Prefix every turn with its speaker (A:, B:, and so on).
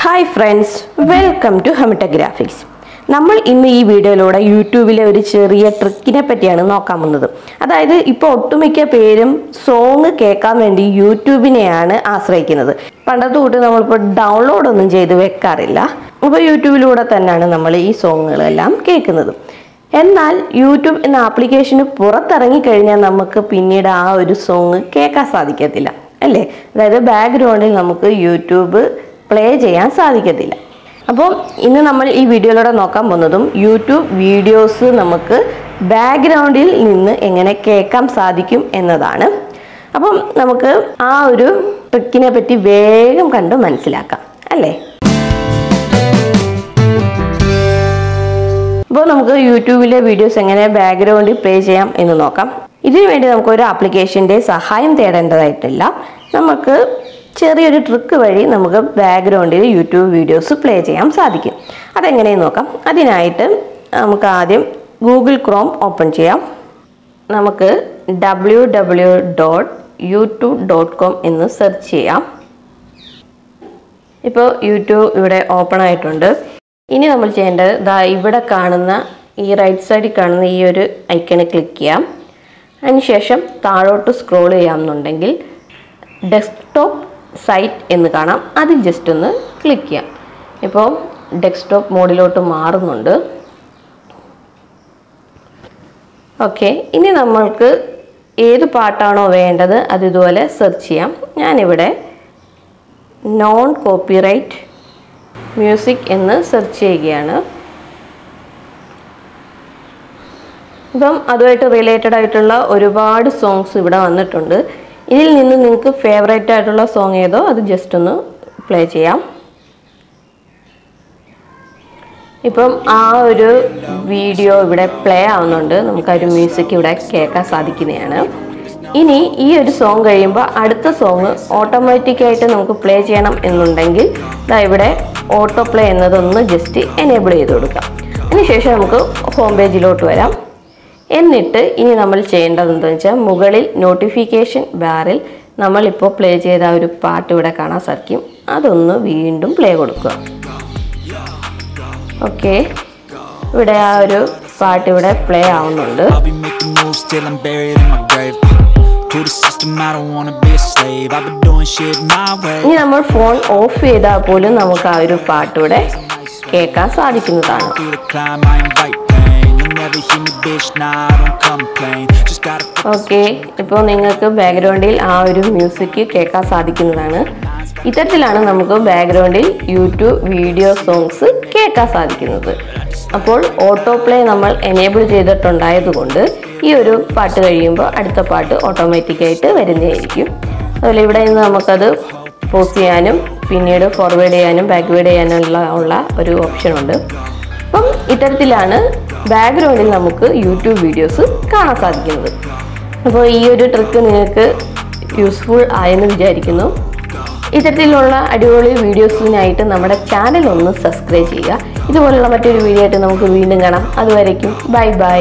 A: Hi friends, welcome to Hamictech Graphics. നമ്മൾ ഇന്ന് ഈ വീഡിയോയിലൂടെ യൂട്യൂബിലെ ഒരു ചെറിയ ട്രിക്കിനെ പറ്റിയാണ് നോക്കാൻ പോകുന്നത്. അതായത് ഇപ്പോൾ ഒട്ടുമിക്ക പേരും സോങ് കേൾക്കാൻ വേണ്ടി യൂട്യൂബിനെയാണ് ആശ്രയിക്കുന്നത്. പണ്ടത്തെ കൂട്ട് നമ്മളിപ്പോൾ ഡൗൺലോഡ് ഒന്നും ചെയ്ത് വെക്കാറില്ല. അപ്പോൾ യൂട്യൂബിലൂടെ തന്നെയാണ് നമ്മൾ ഈ സോങ്ങുകളെല്ലാം കേൾക്കുന്നത്. എന്നാൽ യൂട്യൂബ് എന്ന ആപ്ലിക്കേഷന് പുറത്തിറങ്ങി കഴിഞ്ഞാൽ നമുക്ക് പിന്നീട് ആ ഒരു സോങ് കേൾക്കാൻ സാധിക്കത്തില്ല അല്ലേ? അതായത് ബാക്ക്ഗ്രൗണ്ടിൽ നമുക്ക് യൂട്യൂബ് പ്ലേ ചെയ്യാൻ സാധിക്കത്തില്ല. അപ്പോൾ ഇന്ന് നമ്മൾ ഈ വീഡിയോയിലൂടെ നോക്കാൻ പോകുന്നതും യൂട്യൂബ് വീഡിയോസ് നമുക്ക് ബാക്ക്ഗ്രൗണ്ടിൽ നിന്ന് എങ്ങനെ കേൾക്കാൻ സാധിക്കും എന്നതാണ്. അപ്പം നമുക്ക് ആ ഒരു ട്രിക്കിനെ പറ്റി വേഗം കണ്ട് മനസ്സിലാക്കാം അല്ലേ? അപ്പോൾ നമുക്ക് യൂട്യൂബിലെ വീഡിയോസ് എങ്ങനെ ബാക്ക്ഗ്രൗണ്ടിൽ പ്ലേ ചെയ്യാം എന്ന് നോക്കാം. ഇതിനു വേണ്ടി നമുക്കൊരു ആപ്ലിക്കേഷൻ്റെ സഹായം തേടേണ്ടതായിട്ടില്ല. നമുക്ക് ചെറിയൊരു ട്രിക്ക് വഴി നമുക്ക് ബാക്ക്ഗ്രൗണ്ടിൽ യൂട്യൂബ് വീഡിയോസ് പ്ലേ ചെയ്യാൻ സാധിക്കും. അതെങ്ങനെയെന്ന് നോക്കാം. അതിനായിട്ട് നമുക്ക് ആദ്യം ഗൂഗിൾ ക്രോം ഓപ്പൺ ചെയ്യാം. നമുക്ക് www.youtube.com എന്ന് സെർച്ച് ചെയ്യാം. ഇപ്പോൾ യൂട്യൂബ് ഇവിടെ ഓപ്പൺ ആയിട്ടുണ്ട്. ഇനി നമ്മൾ ചെയ്യേണ്ടത് ഇവിടെ കാണുന്ന ഈ റൈറ്റ് സൈഡിൽ കാണുന്ന ഈ ഒരു ഐക്കണിൽ ക്ലിക്ക് ചെയ്യാം. അതിനുശേഷം താഴോട്ട് സ്ക്രോൾ ചെയ്യാമെന്നുണ്ടെങ്കിൽ ഡെസ്ക്ടോപ്പ് സൈറ്റ് എന്ന് കാണാം. അതിൽ ജസ്റ്റ് ഒന്ന് ക്ലിക്ക് ചെയ്യാം. ഇപ്പോൾ ഡെസ്ക്ടോപ്പ് മോഡിലോട്ട് മാറുന്നുണ്ട്. ഓക്കെ, ഇനി നമ്മൾക്ക് ഏത് പാട്ടാണോ വേണ്ടത് അത് ഇതുപോലെ സെർച്ച് ചെയ്യാം. ഞാനിവിടെ നോൺ കോപ്പിറൈറ്റ് മ്യൂസിക് എന്ന് സെർച്ച് ചെയ്യുകയാണ്. ഇപ്പം അതുമായിട്ട് റിലേറ്റഡ് ആയിട്ടുള്ള ഒരുപാട് സോങ്സ് ഇവിടെ വന്നിട്ടുണ്ട്. ഇതിൽ നിന്ന് നിങ്ങൾക്ക് ഫേവറേറ്റ് ആയിട്ടുള്ള സോങ് ഏതോ അത് ജസ്റ്റ് ഒന്ന് പ്ലേ ചെയ്യാം. ഇപ്പം ആ ഒരു വീഡിയോ ഇവിടെ പ്ലേ ആവുന്നുണ്ട്. നമുക്കൊരു മ്യൂസിക് ഇവിടെ കേൾക്കാൻ സാധിക്കുന്നതാണ്. ഇനി ഈ ഒരു സോങ് കഴിയുമ്പോൾ അടുത്ത സോങ് ഓട്ടോമാറ്റിക്കായിട്ട് നമുക്ക് പ്ലേ ചെയ്യണം എന്നുണ്ടെങ്കിൽ ഇവിടെ ഓട്ടോ പ്ലേ എന്നതൊന്ന് ജസ്റ്റ് എനേബിൾ ചെയ്ത് കൊടുക്കാം. അതിനുശേഷം നമുക്ക് ഹോം പേജിലോട്ട് വരാം. എന്നിട്ട് ഇനി നമ്മൾ ചെയ്യേണ്ടത് എന്താണെന്ന് വെച്ചാൽ മുകളിൽ നോട്ടിഫിക്കേഷൻ ബാറിൽ നമ്മളിപ്പോൾ പ്ലേ ചെയ്ത ആ ഒരു പാട്ട് ഇവിടെ കാണാൻ സാധിക്കും. അതൊന്ന് വീണ്ടും പ്ലേ കൊടുക്കുക. ഓക്കെ, ഇവിടെ ആ ഒരു പാട്ട് ഇവിടെ പ്ലേ ആവുന്നുണ്ട്. ഇനി നമ്മൾ ഫോൺ ഓഫ് ചെയ്താൽ പോലും നമുക്ക് ആ ഒരു പാട്ട് ഇവിടെ കേൾക്കാൻ സാധിക്കുന്നതാണ്. ഓക്കെ, ഇപ്പോൾ നിങ്ങൾക്ക് ബാക്ക്ഗ്രൗണ്ടിൽ ആ ഒരു മ്യൂസിക് കേൾക്കാൻ സാധിക്കുന്നതാണ്. ഇത്തരത്തിലാണ് നമുക്ക് ബാക്ക്ഗ്രൗണ്ടിൽ യൂട്യൂബ് വീഡിയോ സോങ്സ് കേൾക്കാൻ സാധിക്കുന്നത്. അപ്പോൾ ഓട്ടോ പ്ലേ നമ്മൾ എനേബിൾ ചെയ്തിട്ടുണ്ടായതുകൊണ്ട് ഈ ഒരു പാട്ട് കഴിയുമ്പോൾ അടുത്ത പാട്ട് ഓട്ടോമാറ്റിക്കായിട്ട് വരുന്നതായിരിക്കും. അതുപോലെ ഇവിടെ നിന്ന് നമുക്കത് പോസ് ചെയ്യാനും പിന്നീട് ഫോർവേഡ് ചെയ്യാനും ബാക്ക്വേഡ് ചെയ്യാനുള്ള ഒരു ഓപ്ഷനുണ്ട്. അപ്പം ഇത്തരത്തിലാണ് ബാക്ക്ഗ്രൗണ്ടിൽ നമുക്ക് യൂട്യൂബ് വീഡിയോസ് കാണാൻ സാധിക്കുന്നത്. അപ്പോൾ ഈ ഒരു ട്രിക്ക് നിങ്ങൾക്ക് യൂസ്ഫുൾ ആയെന്ന് വിചാരിക്കുന്നു. ഇത്തരത്തിലുള്ള അടിപൊളി വീഡിയോസിനായിട്ട് നമ്മുടെ ചാനൽ ഒന്ന് സബ്സ്ക്രൈബ് ചെയ്യുക. ഇതുപോലുള്ള മറ്റൊരു വീഡിയോ ആയിട്ട് നമുക്ക് വീണ്ടും കാണാം. അതുവരേക്കും ബൈ ബൈ.